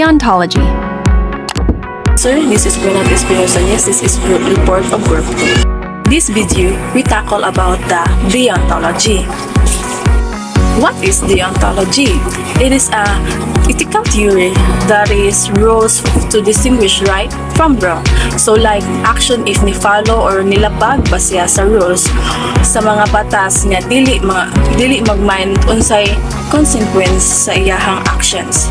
Deontology. Sir, this is Bernard Espinosa. Yes, this is Group Report of Group. This video, we tackle about the deontology. What is deontology? It is a ethical theory that is rules to distinguish right from wrong. So like action if ni-follow or nilabag ba siya sa rules sa mga batas nga dili mag-mind unsay consequence sa iyahang actions.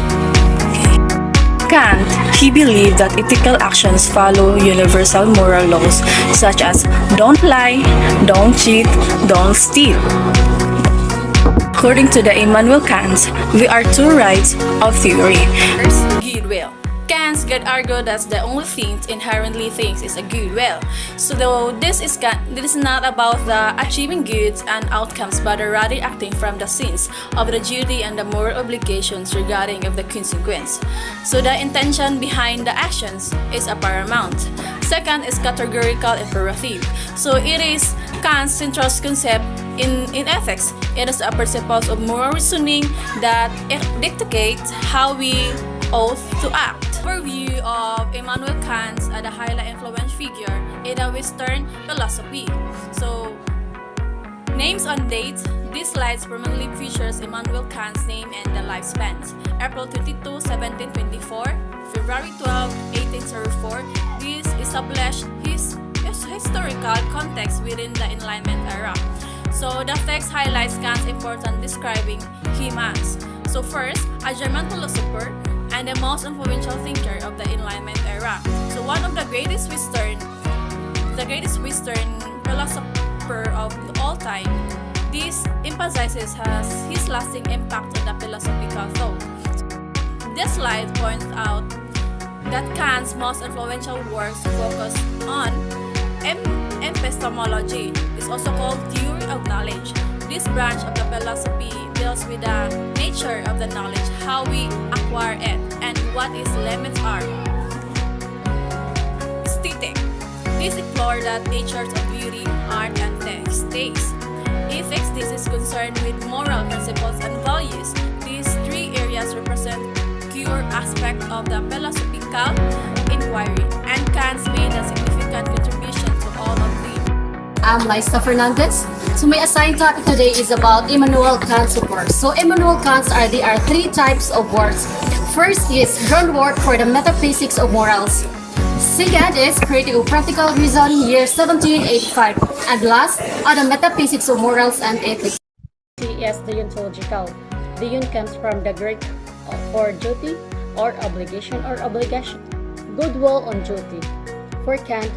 Kant, he believed that ethical actions follow universal moral laws such as don't lie, don't cheat, don't steal. According to the Immanuel Kant, we are two rights of theory. First, goodwill. Kant could argue that the only thing inherently things is a goodwill. So this is not about the achieving goods and outcomes, but rather acting from the sense of the duty and the moral obligations regarding of the consequence. So the intention behind the actions is a paramount. Second is categorical imperative. So it is Kant's central concept in ethics. It is a principle of moral reasoning that dictates how we ought to act. Overview of Immanuel Kant as a highly influential figure in the Western philosophy. So, names on date. This slide permanently features Immanuel Kant's name and the lifespan. April 22, 1724, February 12, 1804. This established his historical context within the Enlightenment era. So the text highlights Kant's importance describing him as. So first, a German philosopher and the most influential thinker of the Enlightenment era. So one of the greatest Western philosopher of all time. This emphasizes his lasting impact on the philosophical thought. This slide points out that Kant's most influential works focus on epistemology. It's also called theory of knowledge. This branch of the philosophy deals with the nature of the knowledge, how we acquire it, and what its limits are. Aesthetic. This explores the natures of beauty, art, and taste. Ethics. This is concerned with moral principles and values. These three areas represent core aspect of the philosophical inquiry, and Kant's made a significant contribution to all of them. I'm Liza Fernandez. So my assigned topic today is about Immanuel Kant's works. So Immanuel Kant's there are three types of works. First is groundwork for the metaphysics of morals. Second is creating a practical reason, year 1785. And last are the metaphysics of morals and ethics. Is deontological. Deon comes from the Greek for duty or obligation or obligation. Goodwill on duty. For Kant,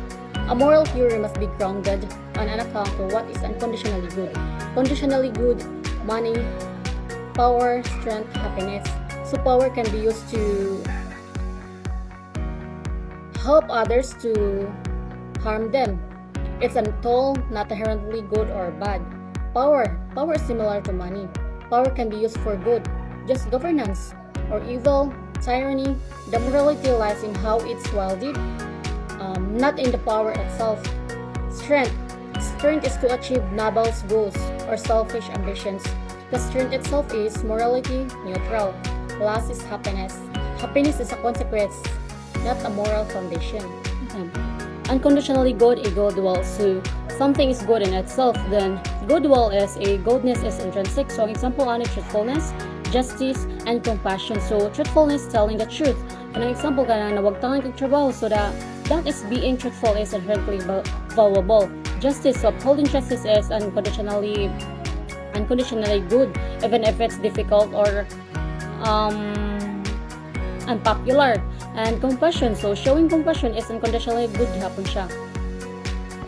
a moral theory must be grounded on an account of what is unconditionally good. Conditionally good, money, power, strength, happiness. So power can be used to help others to harm them. It's a tool, not inherently good or bad. Power is similar to money. Power can be used for good, just governance, or evil, tyranny. The morality lies in how it's wielded, not in the power itself. Strength is to achieve noble goals or selfish ambitions. The strength itself is morality neutral. Last is happiness. Happiness is a consequence, not a moral foundation. Unconditionally good a goodwill. So something is good in itself, then goodwill is a goodness is intrinsic. So example on truthfulness, justice, and compassion. So truthfulness, telling the truth. An example ka na wag tangan kag trabaho, so that is being truthful is inherently valuable. Justice, so upholding justice is unconditionally good, even if it's difficult or unpopular. And compassion, so showing compassion is unconditionally good hapon siya.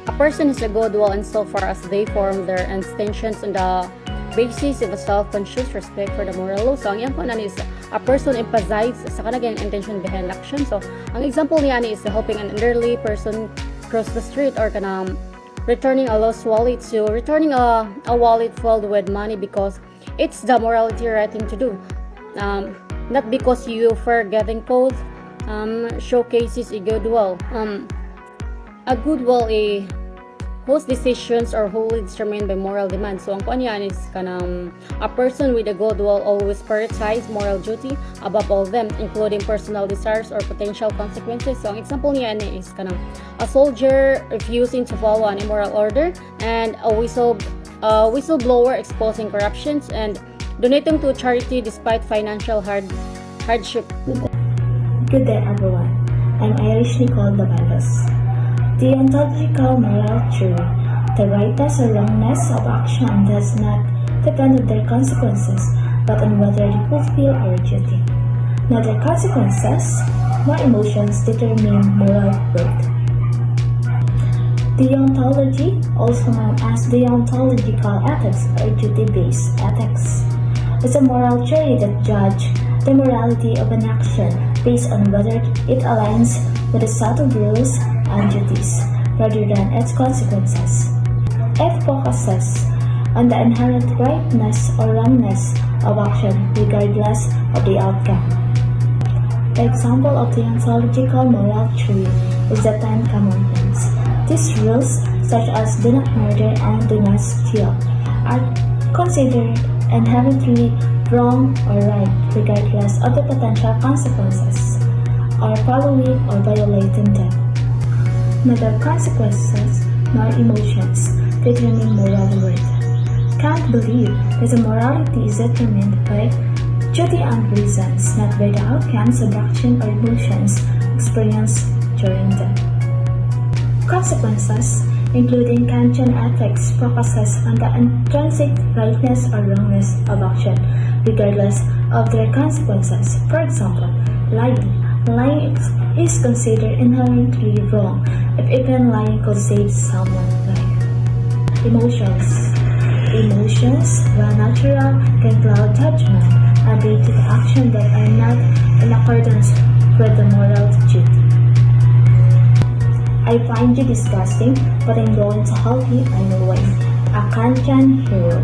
A person is a goodwill insofar as they form their intentions on the basis of a self-conscious respect for the moral law. So ang iyang kunan is a person emphasizes sa kanang intention behind action. So ang example niya is helping an elderly person cross the street, or kanang returning a lost wallet. So returning a wallet filled with money because it's the morality right thing to do, not because you forgetting code. Showcases a goodwill. A goodwill whose decisions are wholly determined by moral demands. So ang kuan yan is kanang a person with a good will always prioritize moral duty above all them, including personal desires or potential consequences. So ang example niya is kanang a soldier refusing to follow an immoral order, and a whistleblower exposing corruptions, and donating to charity despite financial hardship. Good day, everyone. I'm Irish Nicole Davalos. Deontological moral theory. The rightness or wrongness of action does not depend on their consequences, but on whether they fulfill our duty. Neither consequences nor emotions determine moral worth. Deontology, also known as deontological ethics or duty-based ethics, is a moral theory that judges the morality of an action based on whether it aligns with a set of rules and duties rather than its consequences. It focuses on the inherent rightness or wrongness of action regardless of the outcome. The example of deontological moral theory is the Ten Commandments. These rules, such as do not murder and do not steal, are considered inherently wrong or right regardless of the potential consequences, or following or violating them. Neither consequences nor emotions determine moral worth. Kant believed that the morality is determined by duty and reasons, not by the outcomes of action or emotions experienced during them. Consequences, including Kantian ethics, focuses on the intrinsic rightness or wrongness of action, regardless of their consequences. For example, lying. Lying is considered inherently wrong if even lying could save someone's life. Emotions. Emotions, while natural, can cloud judgment and lead to actions that are not in accordance with the moral duty. I find you disgusting, but I'm going to help you anyway. A Kantian hero.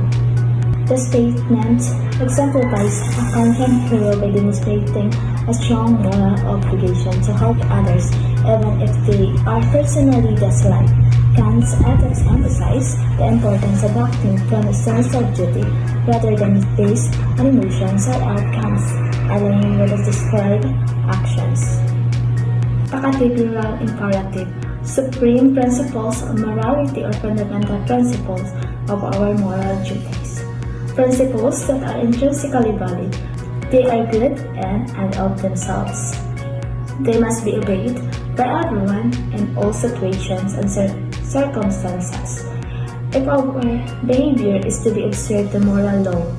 The statement exemplifies a Kantian hero by demonstrating a strong moral obligation to help others even if they are personally disliked. Kant's ethics emphasize the importance of acting from a sense of duty rather than based on emotions or outcomes, aligning with the described actions. A categorical imperative. Supreme principles of morality or fundamental principles of our moral duties. Principles that are intrinsically valid. They are good and of themselves. They must be obeyed by everyone in all situations and circumstances. If our behavior is to be observed the moral law,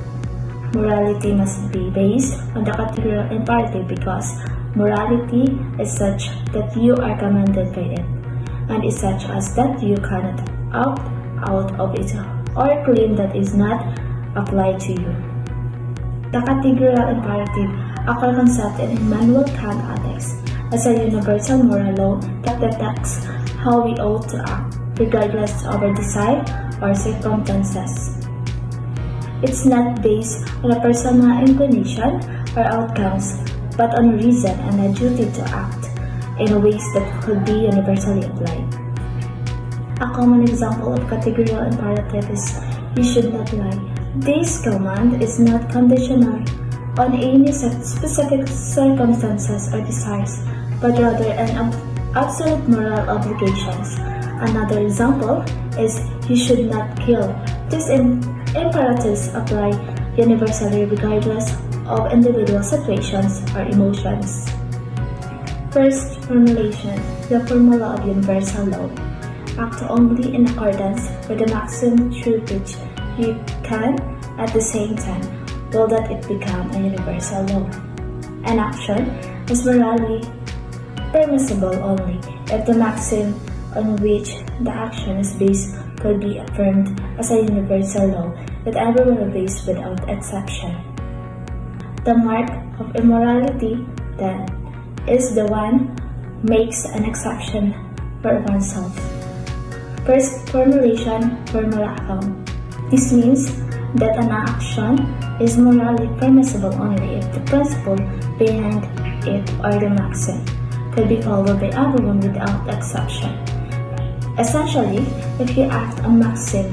morality must be based on the categorical imperative because morality is such that you are commanded by it, and is such as that you cannot opt out of it or claim that is not applied to you. The categorical imperative, a concept in Immanuel Kant ethics, as a universal moral law that detects how we ought to act, regardless of our desire or circumstances. It's not based on a personal inclination or outcomes, but on reason and a duty to act in ways that could be universally applied. A common example of categorical imperative is you should not lie. This command is not conditional on any specific circumstances or desires, but rather an absolute moral obligations. Another example is you should not kill. These imperatives apply universally regardless of individual situations or emotions. First formulation, the formula of universal law. Act only in accordance with the maxim through which you can, at the same time, will that it become a universal law. An action is morally permissible only if the maxim on which the action is based could be affirmed as a universal law that everyone obeys without exception. The mark of immorality, then, is the one makes an exception for oneself. First formulation, formula account. This means that an action is morally permissible only if the principle behind it or the maxim could be followed by everyone without exception. Essentially, if you act on maxim,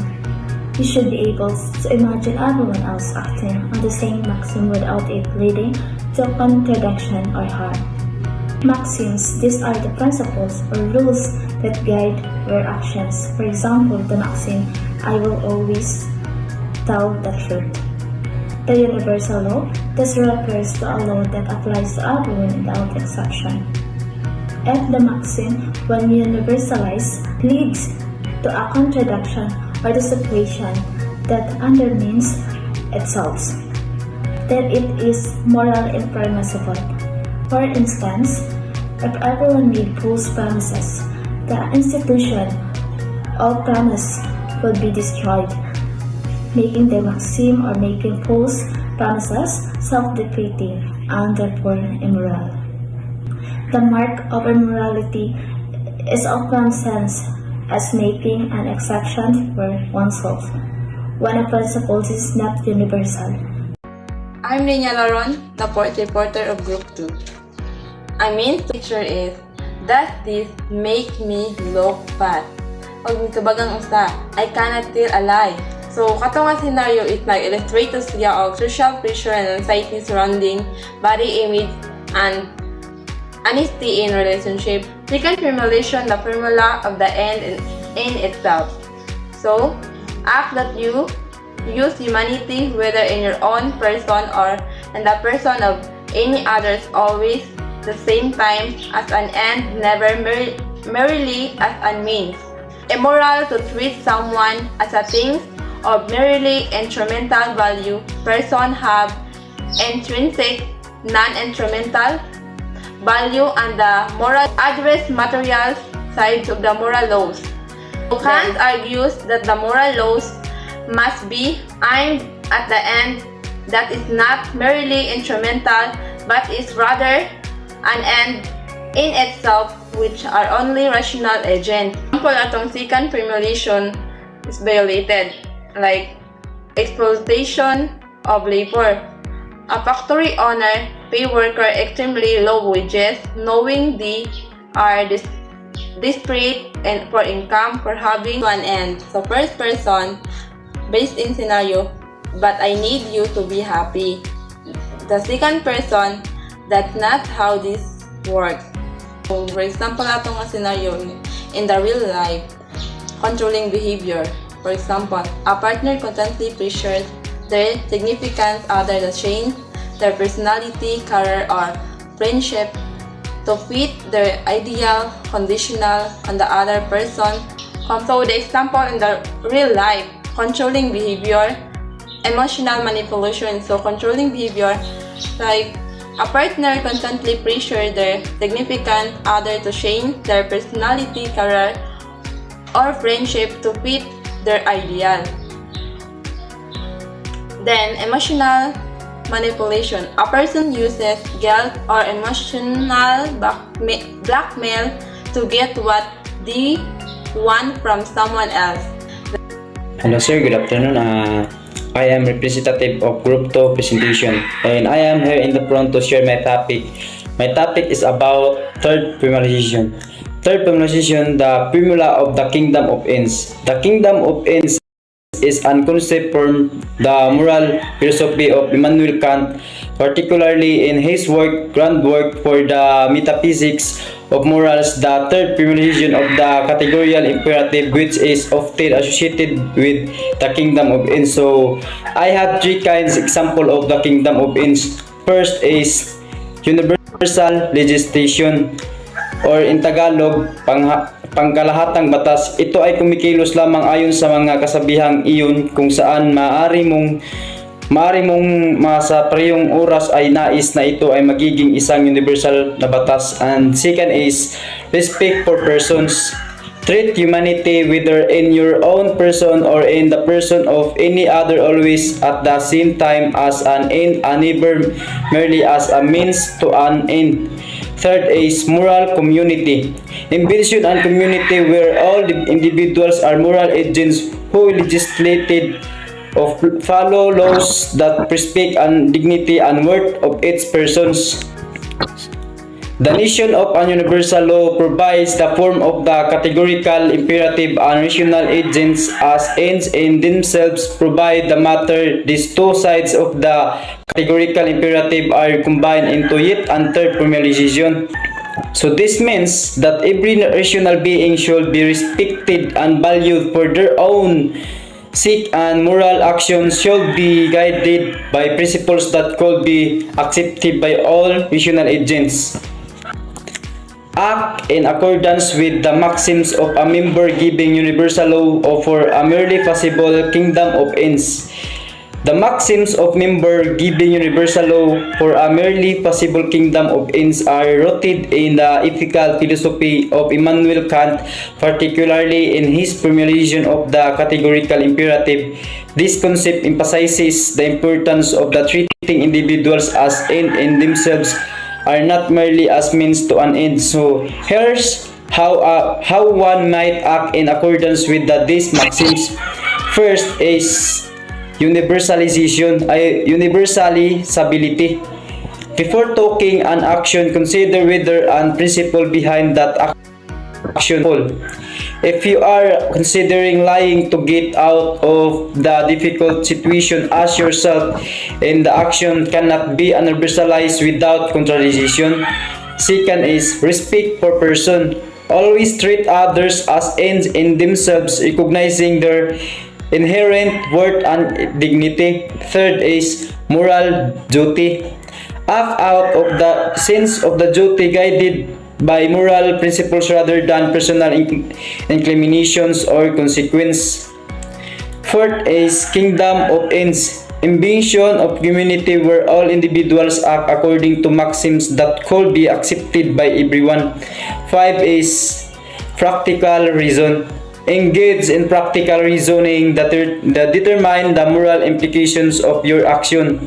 you should be able to imagine everyone else acting on the same maxim without it leading to contradiction or harm. Maxims, these are the principles or rules that guide your actions. For example, the maxim, I will always tell the truth. The universal law, this refers to a law that applies to everyone without exception. If the maxim, when universalized, leads to a contradiction or the situation that undermines itself, then it is morally impermissible. For instance, if everyone made false promises, the institution of promise will be destroyed, making the maxim or making false promises self-defeating and therefore immoral. The mark of immorality is often sensed as making an exception for oneself when a principle is not universal. I'm Linya Laron, the port reporter of Group 2. I mean picture is, does this make me look fat? Og mitubagang usa, I cannot tell a lie. So, kato nga scenario is nag-illustrate to siya og social pressure and anxiety surrounding body image and honesty in relationship. Second formulation, the formula of the end in itself. So, act that you use humanity whether in your own person or in the person of any others, always the same time as an end, never merely as a means. Immoral to treat someone as a thing of merely instrumental value. Person have intrinsic, non-instrumental value, and the moral address material sides of the moral laws. Kant argues that the moral laws must be aimed at the end that is not merely instrumental but is rather an end in itself, which are only rational agent. Example, atong second formulation is violated, like exploitation of labor. A factory owner pay worker extremely low wages, knowing they are desperate and for income for having one end. So first person, based in scenario, but I need you to be happy. The second person, that's not how this works. So, for example, atong nga scenario in the real life, controlling behavior. For example, a partner constantly pressures their significant other to change their personality, career, or friendship to fit their ideal conditional on the other person. So the example in the real life, controlling behavior, emotional manipulation. So controlling behavior, like a partner constantly pressure their significant other to change their personality, career, or friendship to fit their ideal. Then emotional manipulation. A person uses guilt or emotional blackmail to get what they want from someone else. Hello sir, good afternoon. I am representative of Group 2 presentation and I am here in the front to share my topic. My topic is about third formalization. Third formalization, the formula of the kingdom of ends. The kingdom of ends is a concept from the moral philosophy of Immanuel Kant, particularly in his groundwork for the metaphysics of morals, the third formulation of the categorical imperative, which is often associated with the kingdom of ends. So I have three kinds example of the kingdom of ends. First is universal legislation, or in Tagalog, pangkalahatang batas. Ito ay kumikilos lamang ayon sa mga kasabihang iyon kung saan maaari mong sa parehong oras ay nais na ito ay magiging isang universal na batas. And second is respect for persons. Treat humanity whether in your own person or in the person of any other always at the same time as an end and never merely as a means to an end. Third is moral community. Ambition and community where all the individuals are moral agents who legislated of follow laws that respect and dignity and worth of its persons. The notion of an universal law provides the form of the categorical imperative and rational agents as ends in themselves provide the matter. These two sides of the categorical imperative are combined into yet another formalization. So this means that every rational being should be respected and valued for their own sake, and moral actions should be guided by principles that could be accepted by all rational agents. Act in accordance with the maxims of a member giving universal law or for a merely possible kingdom of ends. The maxims of member giving universal law for a merely possible kingdom of ends are rooted in the ethical philosophy of Immanuel Kant, particularly in his formulation of the categorical imperative. This concept emphasizes the importance of the treating individuals as end in themselves are not merely as means to an end. So here's how one might act in accordance with these maxims. First is universalizability. Before taking an action, consider whether an principle behind that action. If you are considering lying to get out of the difficult situation, ask yourself, and the action cannot be universalized without contradiction. Second is respect for person. Always treat others as ends in themselves, recognizing their inherent worth and dignity. Third is moral duty. Act out of the sense of the duty guided by moral principles rather than personal inclinations or consequence. Fourth is kingdom of ends. Ambition of community where all individuals act according to maxims that could be accepted by everyone. Five is practical reason. Engage in practical reasoning that determine the moral implications of your action.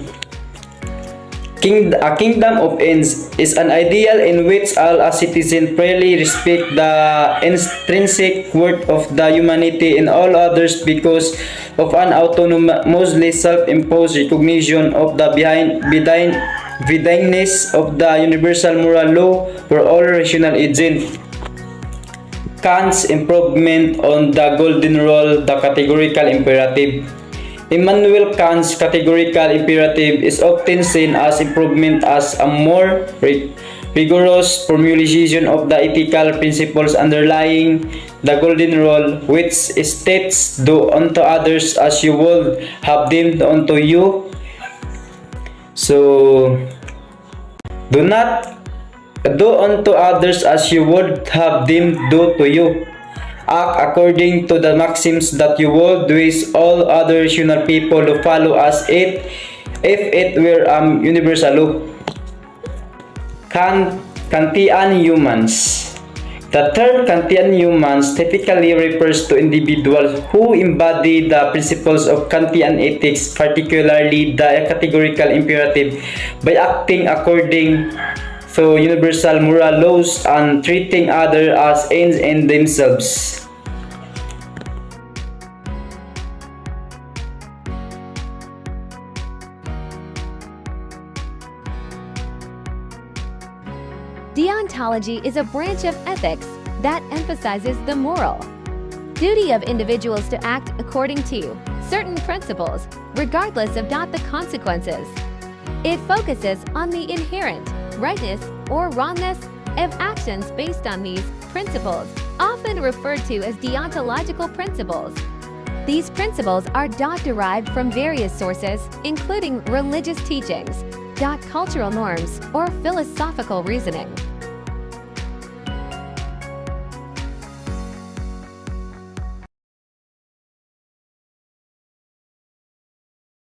A kingdom of ends is an ideal in which all citizens fairly respect the intrinsic worth of the humanity and all others because of an autonomously self-imposed recognition of the benignness of the universal moral law for all rational agents. Kant's improvement on the golden rule, the categorical imperative. Immanuel Kant's categorical imperative is often seen as improvement as a more rigorous formulation of the ethical principles underlying the golden rule, which states, "Do unto others as you would have them do unto you." So, do not do unto others as you would have them do to you. Act according to the maxims that you would wish all other rational people to follow as if it were universal law. Kantian humans. The term Kantian humans typically refers to individuals who embody the principles of Kantian ethics, particularly the categorical imperative, by acting according to universal moral laws and treating others as ends in themselves. Deontology is a branch of ethics that emphasizes the moral duty of individuals to act according to certain principles, regardless of not the consequences. It focuses on the inherent rightness or wrongness of actions based on these principles, often referred to as deontological principles. These principles are derived from various sources, including religious teachings, cultural norms, or philosophical reasoning.